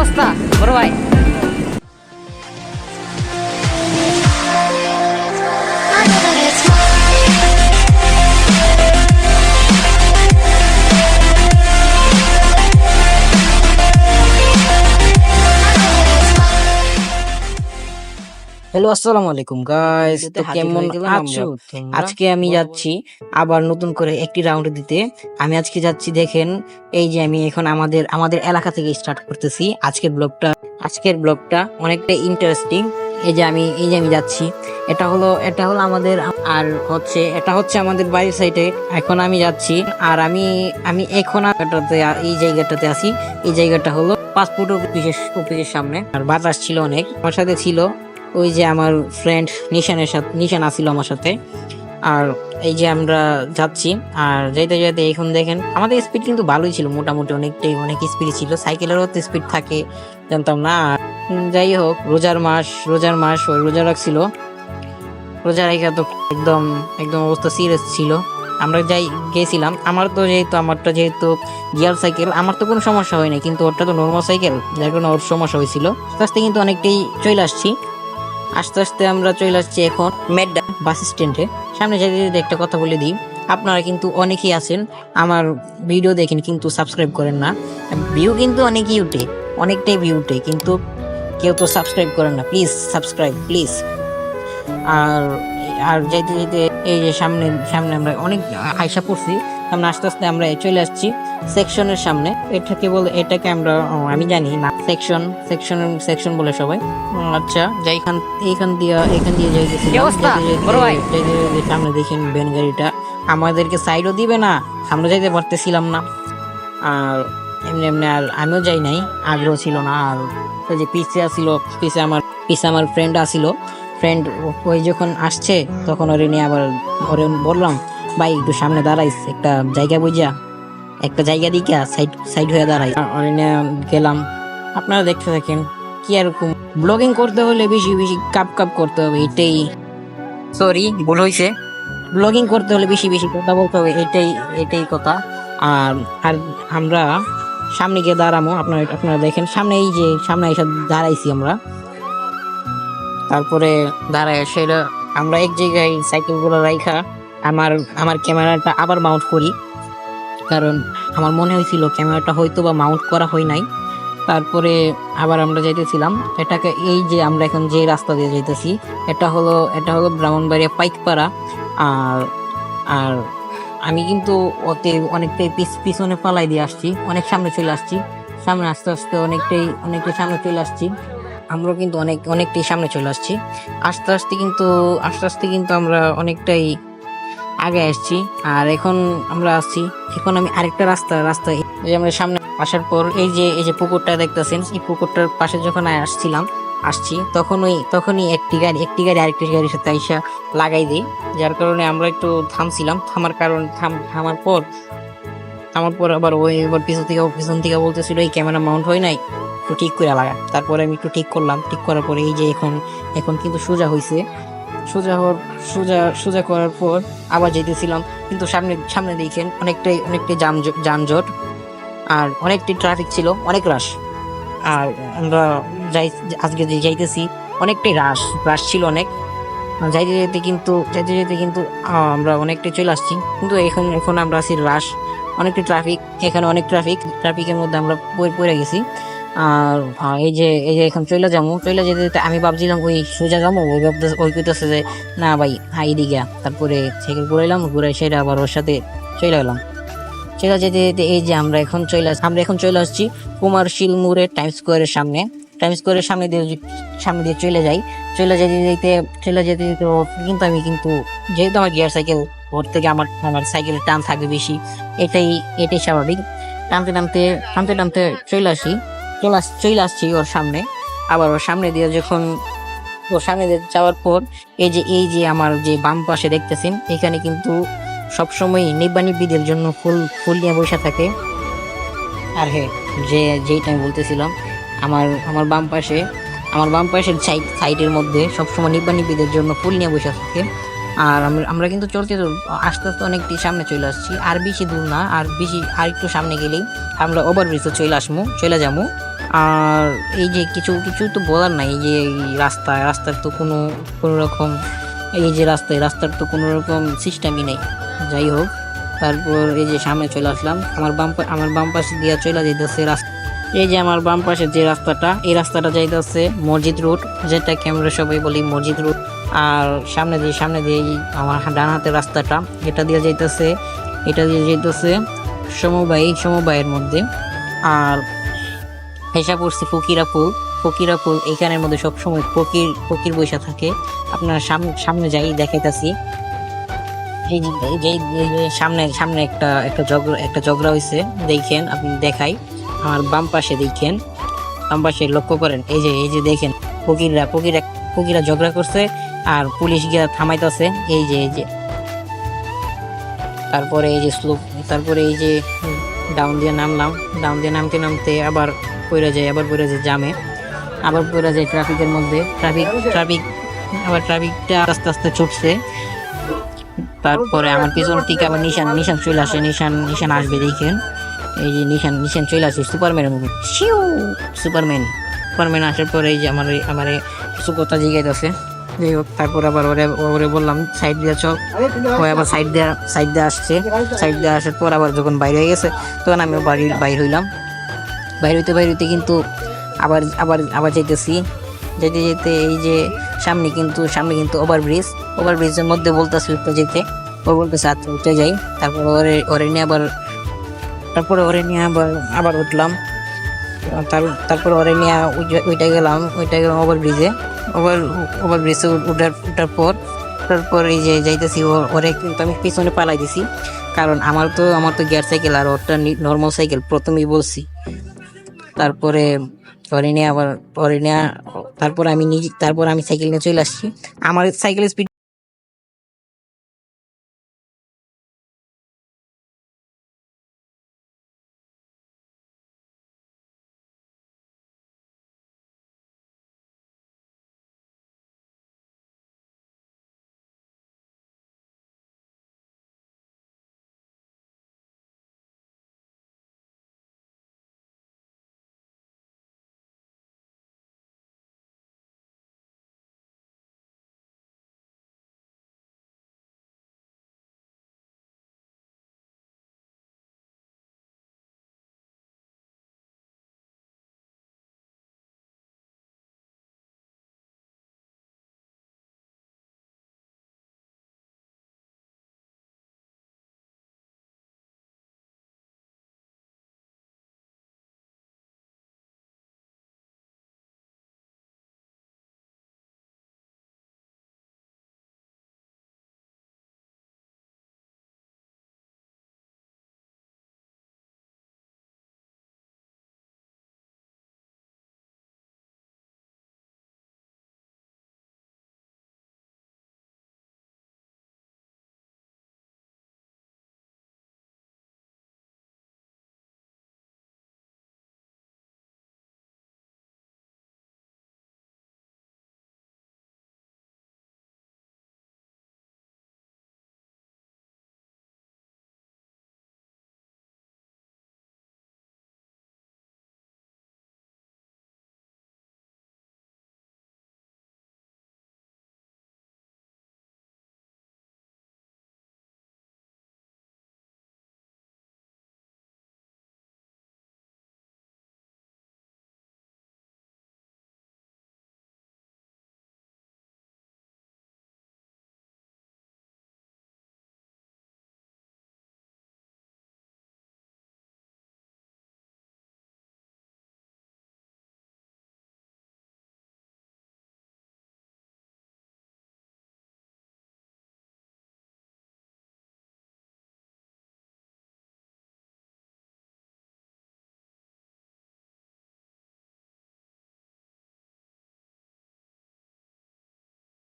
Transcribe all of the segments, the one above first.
অবস্থা বড় ভাই? হ্যালো, আসসালামু আলাইকুম গাইস। তো কেমন আছো? আজকে আমি যাচ্ছি আবার নতুন করে একটি রাউন্ড দিতে। আমি আজকে যাচ্ছি, দেখেন এই যে আমি এখন আমাদের আমাদের এলাকা থেকে স্টার্ট করতেছি আজকের ব্লগটা অনেকটা ইন্টারেস্টিং। এই যে আমি যাচ্ছি, এটা হলো আমাদের, আর হচ্ছে এটা হচ্ছে আমাদের বাড়ির সাইডে। এখন আমি যাচ্ছি, আর আমি এখন এই জায়গাটাতে আছি। এই জায়গাটা হলো পাসপোর্ট অফিসের সামনে। আর বাতাস ছিল অনেক, আমার সাথে ছিল ওই যে আমার ফ্রেন্ড নিশান আছিল আমার সাথে। আর এই যে আমরা যাচ্ছি, আর যাইতে যাইতে এখন দেখেন আমাদের স্পিড কিন্তু ভালোই ছিল, মোটামুটি অনেক স্পিড ছিল। সাইকেলেরও তো স্পিড থাকে, জানতাম না। যাই হোক, রোজার মাস ওই রোজা রাখছিল। রোজা রেখা তো একদম একদম অবস্থা সিরিয়াস ছিল। আমরা গেছিলাম। আমারটা যেহেতু গিয়ার সাইকেল, আমার তো কোনো সমস্যা হয় না, কিন্তু ওরটা তো নর্মাল সাইকেল, যার কারণে ওর সমস্যা হয়েছিল। আস্তে আস্তে কিন্তু অনেকটাই চলে আসছি। আস্তে আস্তে আমরা চলে আসছি এখন মেড্ডা বাস স্ট্যান্ডে। সামনে যেতে যেতে একটা কথা বলে দিই, আপনারা কিন্তু অনেকেই আছেন আমার ভিডিও দেখেন কিন্তু সাবস্ক্রাইব করেন না। ভিউ কিন্তু অনেকটাই ভিউ উঠে, কিন্তু কেউ তো সাবস্ক্রাইব করেন না। Please subscribe please. আর আর যেতে যেতে এই যে সামনে সামনে আমরা অনেক আয়সা পড়ছি। সামনে আস্তে আস্তে আমরা চলে আসছি সেকশনের সামনে। এটাকে আমরা আমি জানি না, সেকশন বলে সবাই। আচ্ছা, এখান দিয়ে যাইতেছি। সামনে দেখেন ভ্যান গাড়িটা আমাদেরকে সাইডও দিবে না, আমরা যাইতে পারতেছিলাম না। আর এমনি আর আমিও যাই নাই, আগ্রহ ছিল না। আর ওই যে পিছে আমার ফ্রেন্ড ওই যখন আসছে, তখন ওরে নিয়ে আবার ওরে বললাম, ভাই একটু সামনে দাঁড়াইস, একটা জায়গা দিকে সাইড হয়ে দাঁড়াই। ওরে নিয়ে গেলাম। আপনারা দেখতে থাকেন কি এরকম ব্লগিং করতে হলে বেশি বেশি কাপ করতে হবে, এটাই সরি ভুল হয়েছে। ব্লগিং করতে হলে বেশি বেশি কথা বলতে হবে, এটাই কথা। আর আর আমরা সামনে গিয়ে দাঁড়াবো। আপনারা দেখেন সামনে, এই যে সামনে এসে দাঁড়াইছি আমরা। তারপরে দাঁড়ায় সেটা আমরা এক জায়গায় সাইকেলগুলো রাইখা আমার ক্যামেরাটা আবার মাউন্ট করি, কারণ আমার মনে হয়েছিল ক্যামেরাটা হয়তো বা মাউন্ট করা হয় নাই। তারপরে আবার আমরা যাইতেছিলাম এটাকে, এই যে আমরা এখন যে রাস্তা দিয়ে যাইতেছি, এটা হলো ব্রাহ্মণবাড়িয়া পাইকপাড়া। আর আর আমি কিন্তু অনেকটাই পিছনে পালাই দিয়ে আসছি, অনেক সামনে চলে আসছি। সামনে আস্তে আস্তে অনেকটাই সামনে চলে আসছি। আমরা কিন্তু অনেকটাই সামনে চলে আসছি। আস্তে আস্তে কিন্তু আমরা অনেকটাই আগে আসছি। আর এখন আমরা আসছি, এখন আমি আরেকটা রাস্তা এই যে আমরা সামনে আসার পর এই যে পুকুরটা দেখতেছেন, এই পুকুরটার পাশে যখন আসছি তখনই একটি গাড়ি আরেকটি গাড়ির সাথে আইসা লাগাই দিই, যার কারণে আমরা একটু থামছিলাম। থামার পর আবার এবার পিছন থেকে বলতেছিল এই ক্যামেরা মাউন্ট হয় নাই, একটু ঠিক করে লাগা। তারপরে আমি একটু ঠিক করলাম। ঠিক করার পরে এই যে এখন কিন্তু সোজা হয়েছে। সোজা করার পর আবার যেতেছিলাম, কিন্তু সামনে দেখেন অনেকটাই যানজট, আর অনেকটাই ট্রাফিক ছিল, অনেক রাশ। আর আমরা আজকে যে যাইতেছি অনেকটাই রাশ ছিল অনেক। যাইতে যেতে কিন্তু আমরা অনেকটাই চলে আসছি, কিন্তু এখন আমরা আছি রাশ, অনেকটা ট্রাফিক। এখানে অনেক ট্রাফিকের মধ্যে আমরা পড়ে গেছি। আর এই যে এখন চলে যেতে আমি ভাবছিলাম ওই সোজা যাবো, ওই কইতেছে যে না ভাই এইদিকে। তারপরে সাইকেল ঘুরে সেটা আবার ওর সাথে চলে গেলাম। যেতে এই যে আমরা এখন চলে আসছি কুমারশীল মোড়ে টাইম স্কোয়ারের সামনে দিয়ে চলে যেতে কিন্তু আমি যেহেতু আমার গিয়ার সাইকেল, ওর থেকে আমার সাইকেলের টান থাকবে বেশি, এটাই স্বাভাবিক। টানতে চলে আসছি ওর সামনে। আবার ওর সামনে দিয়ে যাওয়ার পর এই যে আমার যে বাম পাশে দেখতেছেন, এখানে কিন্তু সবসময় নিব্বানিব্বিদের জন্য ফুল নিয়ে বসে থাকে। আর হ্যাঁ, যেইটা আমি বলতেছিলাম, আমার বাম পাশের সাইডের মধ্যে সবসময় নিব্বানিব্বিদের জন্য ফুল নিয়ে বসে থাকে। আর আমরা কিন্তু আস্তে আস্তে অনেকটি সামনে চলে আসছি। আর বেশি দূর না, আর একটু সামনে গেলেই আমরা ওভারব্রিজে চলে যাবো। আর এই যে কিছু কিছু তো বলার নাই, এই যে এই রাস্তার তো কোনো রকম, এই যে রাস্তার তো কোনো রকম সিস্টেমই নেই। যাই হোক, তারপর এই যে সামনে চলে আসলাম, আমার বাম পাশে দিয়ে চলে যাইতেছে রাস্তা। এই যে আমার বাম পাশে যে রাস্তাটা, এই রাস্তাটা যাইতেছে মসজিদ রোড, যেটাকে আমরা সবাই বলি মসজিদ রোড। আর সামনে দিয়ে এই আমার ডান হাতের রাস্তাটা, এটা দিয়ে যাইতেছে সমবায়ের মধ্যে। আর হেসা পড়ছি ফকিরা ফুল এখানের মধ্যে সবসময় ফকির বৈশা থাকে। আপনার সামনে যাই দেখাইতাছি, এই যে সামনে একটা ঝগড়া হয়েছে, দেখেন আপনি দেখাই। আমার বাম পাশে লক্ষ্য করেন, এই যে দেখেন ফকিরা ঝগড়া করছে আর পুলিশ গিয়া থামাইতেছে। এই যে তারপরে এই যে ডাউন দিয়ে নামতে আবার পড়ে যায় জামে, আবার পড়ে যায় ট্রাফিকের মধ্যে। ট্রাফিকটা আস্তে আস্তে ছুটছে। তারপরে আমার পিছন থেকে আবার নিশান চলে আসে, নিশান আসবে দেখেন। এই যে নিশান চলে আসে সুপারম্যানের মতো, সুপারম্যান আসার পরে এই যে আমার কিছু কথা জিজ্ঞাসা। যাই হোক, তারপর আবার ওরে বললাম সাইড দিয়ে চল, আবার সাইড দিয়ে আসছে। সাইড দিয়ে আসার পর আবার যখন বাইরে হয়ে গেছে, তখন আমি বাইর হইলাম। বাইর হইতে কিন্তু আবার যেতে এই যে সামনে কিন্তু ওভারব্রিজের মধ্যে বলতেছে উঠতে যেতে। ও বলতেছে আচ্ছা উঠে যাই। ওরে নিয়ে আবার উঠলাম। তারপর ওরে নিয়ে ওইটা গেলাম ওভারব্রিজে উঠার পর তারপর এই যে যাইতেছি, ওরে কিন্তু আমি পিছনে পালাই দিছি, কারণ আমার তো গিয়ার সাইকেল আর ওরটা নর্মাল সাইকেল, প্রথমেই বলছি। তারপরে তারপর আমি সাইকেল নিয়ে চলে আসছি। আমার সাইকেলের স্পিড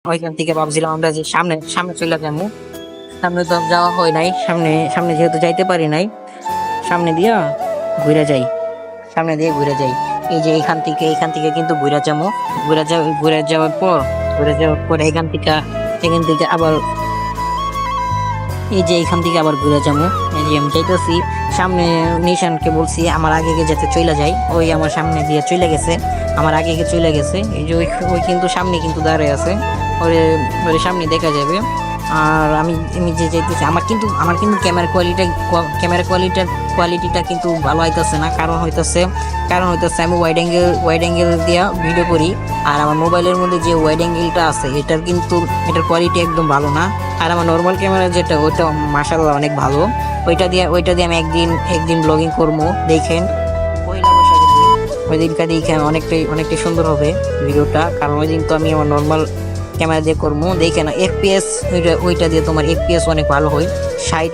ওইখান থেকে ভাবছিলাম আমরা যে সামনে চলে যাবো। সামনে তো যাওয়া হয় নাই, সামনে যেহেতু যাইতে পারি নাই, সামনে দিয়ে ঘুরে যাই। এই যে এখান থেকে কিন্তু ঘুরে যাওয়ার পর এখান থেকে আবার এই যে এখান থেকে আবার ঘুরে যাবো। এই যে আমি যাইতেছি সামনে, নিশানকে বলছি আমার আগে যাতে চলে যায়, ওই আমার সামনে দিয়ে চলে গেছে, আমার আগে চলে গেছে। এই যে ওই কিন্তু সামনে কিন্তু দাঁড়িয়ে আছে, ওরে ওরে সামনে দেখা যাবে। আর আমি আমি যে যাইতেছি, আমার কিন্তু কোয়ালিটিটা কিন্তু ভালো হইতেছে না, কারণ হইতেছে আমি ওয়াইড অ্যাঙ্গেল দিয়ে ভিডিও করি, আর আমার মোবাইলের মধ্যে যে ওয়াইড অ্যাঙ্গেলটা আছে এটার কোয়ালিটি একদম ভালো না। আর আমার নর্মাল ক্যামেরা যেটা, ওইটা মাশাআল্লাহ অনেক ভালো। ওইটা দিয়ে আমি একদিন ব্লগিং করবো, দেখেন পয়লা বৈশাখের দিন। ওই দিনটা দেখে অনেকটাই সুন্দর হবে ভিডিওটা, কারণ ওই দিন তো আমি আমার নর্মাল ক্যামেরা দিয়ে করবো। দেখে না FPS, ওইটা দিয়ে তোমার FPS অনেক ভালো হয়, 60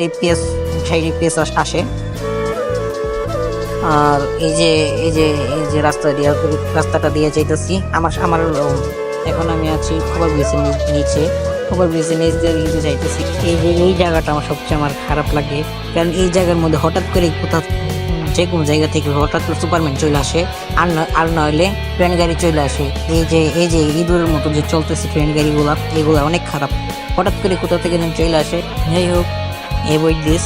FPS আসে। আর এই যে রাস্তাটা দিয়ে যাইতেছি, আমার এখন আমি আছি ওভারব্রিজের নিচে, নিচ দিয়ে কিন্তু যাইতেছি। এই জায়গাটা আমার খারাপ লাগে, কারণ এই জায়গার মধ্যে হঠাৎ করে যে কোনো জায়গা থেকে হঠাৎ করে সুপারম্যান চলে আসে, আর নইলে ট্রেন গাড়ি চলে আসে। এই যে ইঁদুরের মতো যে চলতেছে ট্রেন এগুলা অনেক খারাপ, হঠাৎ করে কোথা থেকে চলে আসে। যাই হোক, এভয়েড দিস।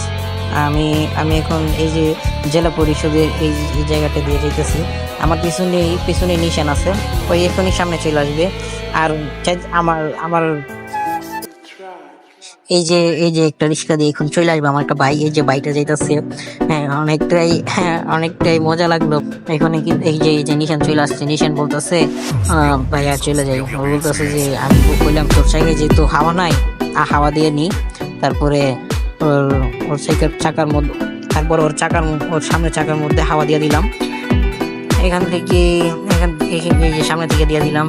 আমি এখন এই যে জেলা পরিষদের এই জায়গাটা দিয়ে যেতেছি, আমার পিছনে নিশান আছে, ওই এখনই সামনে চলে আসবে। আর আমার এই যে একটা রিক্সা দিয়ে এখন চলে আসবে আমার একটা ভাই, এই যে বাইকটা যাইতেছে। হ্যাঁ, অনেকটাই মজা লাগলো। এখানে কিন্তু এই যে নিশান চলে আসছে, নিশান বলতেছে ভাই আর চলে যাই। ও বলতেছে যে আমি বললাম তোর সাইকেল যেহেতু হাওয়া নাই, হাওয়া দিয়ে নি। তারপরে ওর চাকার মধ্যে, তারপর ওর সামনে চাকার মধ্যে হাওয়া দিয়ে দিলাম, এই যে সামনে থেকে দিয়ে দিলাম।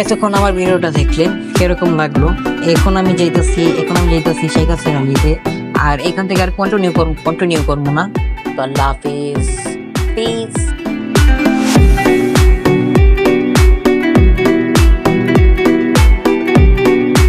এতক্ষণ আমার ভিডিওটা দেখলেন, কিরকম লাগলো? এখন আমি যাইতেছি শেখ হাসিনা নিতে, আর এখান থেকে আর কন্টিনিউ করবো না। তো আল্লাহ হাফিজ, পিস।